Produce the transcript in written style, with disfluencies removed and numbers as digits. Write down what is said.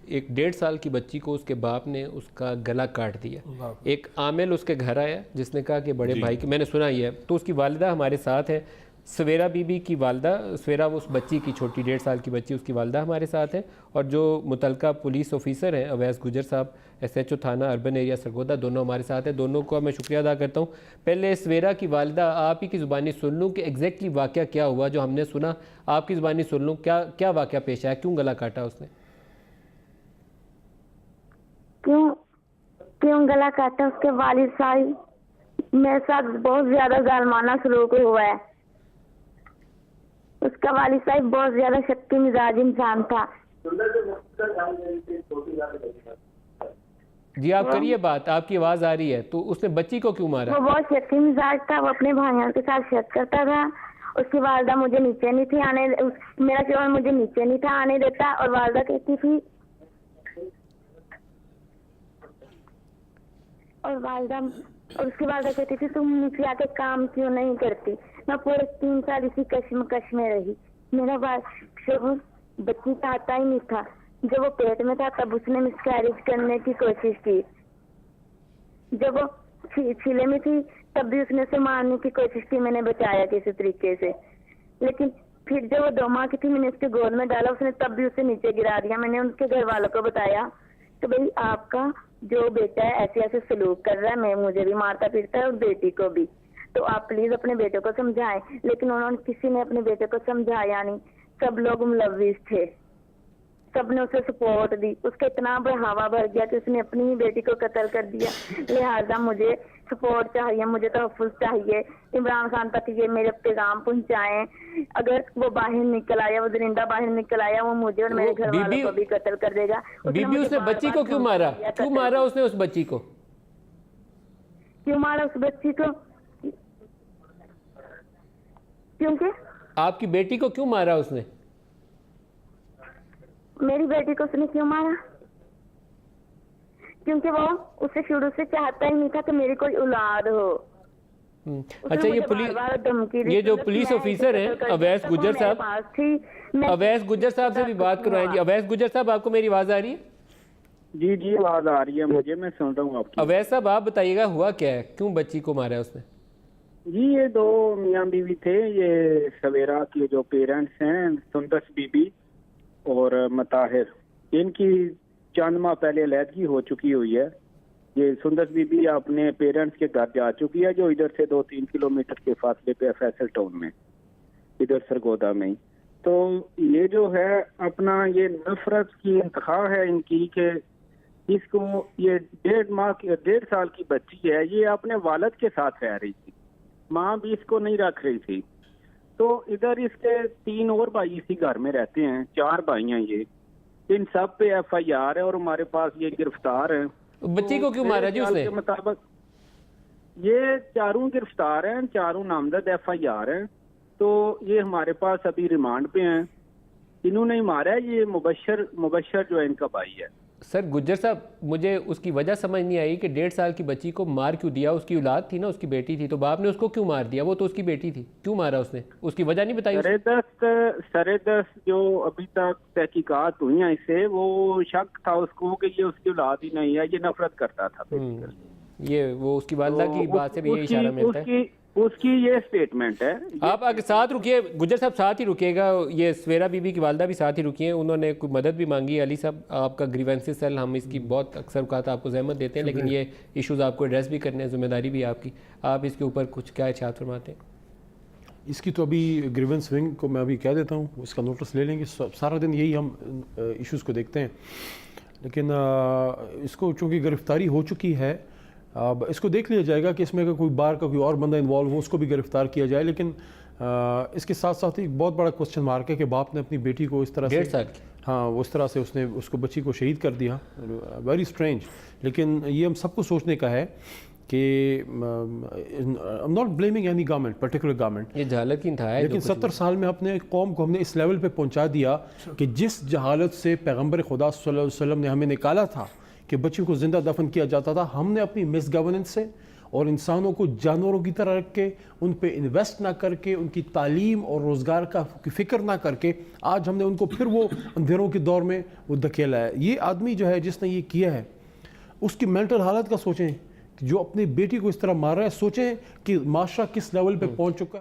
ایک 1.5 سال کی بچی کو اس کے باپ نے اس کا گلا کاٹ دیا. ایک عامل اس کے گھر آیا جس نے کہا کہ بڑے بھائی کی، میں نے سنا یہ ہے، تو اس کی والدہ ہمارے ساتھ ہے، سویرا بی بی کی والدہ، سویرا اس بچی کی چھوٹی 1.5 سال کی بچی، اس کی والدہ ہمارے ساتھ ہے، اور جو متعلقہ پولیس آفیسر ہیں اویس گجر صاحب، SHO تھانہ اربن ایریا سرگودا، دونوں ہمارے ساتھ ہیں. دونوں کو میں شکریہ ادا کرتا ہوں. پہلے سویرا کی والدہ آپ ہی کی زبانی سن لوں کہ ایگزیکٹلی واقعہ کیا ہوا جو ہم نے سنا، آپ کی زبانی سن لوں، کیا واقعہ پیش آیا، کیوں گلا کاٹا اس نے؟ کیوں گلا کاٹا؟ اس کے والد صاحب میرے ساتھ بہت زیادہ ظالمانہ سلوک ہوا ہے. اس کا والد صاحب بہت زیادہ شکتی مزاج انسان تھا. جی آپ کریے بات، آپ کی آواز آ رہی ہے. تو اس نے بچی کو کیوں مارا؟ وہ بہت شکتی مزاج تھا، وہ اپنے بھائیوں کے ساتھ شک کرتا تھا. اس کی والدہ مجھے نیچے نہیں تھی آنے، میرا شوہر مجھے نیچے نہیں تھا آنے دیتا، اور والدہ کہتی تھی، اور اس کی والدہ کہتی تھی تم نیچے آ کے کام کیوں نہیں کرتی. میں پورے 3 سال اسی کشمکش میں رہی. میرا شوہر بچی چاہتا ہی نہیں تھا. جب وہ پیٹ میں تھا تب اس نے مسکیریج کرنے کی کوشش کی. جب وہ چھیلے میں تھی تب بھی اس نے اسے مارنے کی کوشش کی. میں نے بچایا کسی طریقے سے. لیکن پھر جب وہ 2 ماہ کی تھی میں نے اس کے گود میں ڈالا، اس نے تب بھی اسے نیچے گرا دیا. میں نے ان کے گھر والوں کو بتایا کہ بھئی آپ کا جو بیٹا ہے ایسے ایسے سلوک کر رہا ہے، مجھے بھی مارتا پھرتا ہے اور بیٹی کو بھی، تو آپ پلیز اپنے بیٹے کو سمجھائیں. لیکن انہوں نے کسی نے اپنے بیٹے کو سمجھایا نہیں. سب لوگ ملوث تھے، سب نے اسے سپورٹ دی. اس کا اتنا بڑھاوا بھر گیا کہ اس نے اپنی ہی بیٹی کو قتل کر دیا. لہٰذا مجھے سپورٹ چاہیے، مجھے تحفظ چاہیے. عمران خان تک یہ میرے پیغام پہنچائیں. اگر وہ باہر نکل آیا، وہ درندہ باہر نکل آیا، وہ مجھے اور میرے گھر والوں کو بھی قتل کر دے گا. بی بی اس نے بچی کو کیوں مارا؟ کیوں مارا اس نے اس بچی کو؟ کیوں مارا اس بچی کو؟ کیونکہ آپ کی بیٹی کو کیوں مارا اس نے؟ میری بیٹی کو اس نے کیوں مارا؟ کیونکہ وہ اسے شروع سے چاہتا ہی نہیں تھا کہ میری کوئی اولاد ہو. اچھا یہ جو پولیس آفیسر ہیں اویس گجر صاحب، اویس گجر صاحب سے بھی بات کروائیں جی. اویس گجر صاحب آپ کو میری آواز آ رہی ہے؟ جی آواز آ رہی ہے مجھے، میں سن رہا ہوں آپ کی. اویس صاحب آپ بتائیے گا ہوا کیا ہے، کیوں بچی کو مارا ہے اس نے؟ جی یہ 2 میاں بیوی تھے. یہ سویرا کے جو پیرنٹس ہیں سندس بی بی اور مطاہر، ان کی چند ماہ پہلے علیحدگی ہو چکی ہوئی ہے. یہ سندس بی بی اپنے پیرنٹس کے گھر جا چکی ہے جو ادھر سے 2-3 کلومیٹر کے فاصلے پہ فیصل ٹاؤن میں، ادھر سرگودا میں. تو یہ جو ہے اپنا یہ نفرت کی انتہا ہے ان کی کہ اس کو یہ 1.5 سال کی بچی ہے، یہ اپنے والد کے ساتھ رہ رہی تھی، ماں بھی اس کو نہیں رکھ رہی تھی. تو ادھر اس کے 3 اور بھائی اسی گھر میں رہتے ہیں، 4 بھائی ہیں یہ. ان سب پہ FIR ہے اور ہمارے پاس یہ گرفتار ہیں. بچی کو کیوں مارا جی اس نے؟ مطابق یہ 4 گرفتار ہیں، 4 نامزد FIR ہیں. تو یہ ہمارے پاس ابھی ریمانڈ پہ ہیں. انہوں نے ہی مارا ہے. یہ مبشر جو ہے ان کا بھائی ہے. سر گجر صاحب مجھے اس کی وجہ سمجھ نہیں آئی کہ 1.5 سال کی بچی کو مار کیوں دیا؟ اس کی اولاد تھی نا، اس کی بیٹی تھی، تو باپ نے اس کو کیوں مار دیا؟ وہ تو اس کی بیٹی تھی، کیوں مارا اس نے؟ اس کی وجہ نہیں بتائی؟ سردست جو ابھی تک تحقیقات ہوئی ہیں اس سے، وہ شک تھا اس کو کہ یہ اس کی اولاد ہی نہیں ہے، یہ نفرت کرتا تھا. یہ وہ اس کی والدہ کی بات سے بھی یہ اشارہ ملتا ہے. اس کی یہ سٹیٹمنٹ ہے. آپ آگے ساتھ رکیے گجر صاحب، ساتھ ہی رکیے گا. یہ سویرا بی بی کی والدہ بھی ساتھ ہی رکی ہیں، انہوں نے کوئی مدد بھی مانگی. علی صاحب آپ کا گریونسز سیل، ہم اس کی بہت اکثر اوقات آپ کو زحمت دیتے ہیں، لیکن یہ ایشوز آپ کو ایڈریس بھی کرنے ہیں، ذمہ داری بھی آپ کی. آپ اس کے اوپر کچھ کیا ارشاد فرماتے ہیں؟ اس کی تو ابھی گریونس ونگ کو میں ابھی کہہ دیتا ہوں، اس کا نوٹس لے لیں گے. سارا دن یہی ہم ایشوز کو دیکھتے ہیں، لیکن اس کو چونکہ گرفتاری ہو چکی ہے، اب اس کو دیکھ لیا جائے گا کہ اس میں اگر کوئی بار کا کوئی اور بندہ انوالو ہو اس کو بھی گرفتار کیا جائے. لیکن اس کے ساتھ ساتھ ایک بہت بڑا کوسچن مارک ہے کہ باپ نے اپنی بیٹی کو اس طرح سے 1.5 سال کی، ہاں اس طرح سے اس نے اس کو بچی کو شہید کر دیا. Very strange. لیکن یہ ہم سب کو سوچنے کا ہے کہ I'm not blaming any government, particular government. یہ جہالت کی انتہا ہے. لیکن 70 سال میں اپنے قوم کو ہم نے اس لیول پہ پہنچا دیا کہ جس جہالت سے پیغمبر خدا صلی اللہ علیہ وسلم نے ہمیں نکالا تھا کہ بچیوں کو زندہ دفن کیا جاتا تھا، ہم نے اپنی مس گورننس سے اور انسانوں کو جانوروں کی طرح رکھ کے ان پہ انویسٹ نہ کر کے ان کی تعلیم اور روزگار کی فکر نہ کر کے آج ہم نے ان کو پھر وہ اندھیروں کے دور میں وہ دھکیلا ہے. یہ آدمی جو ہے جس نے یہ کیا ہے اس کی مینٹل حالت کا سوچیں, جو اپنی بیٹی کو اس طرح مار رہا ہے, سوچیں کہ معاشرہ کس لیول پہ پہنچ چکا ہے.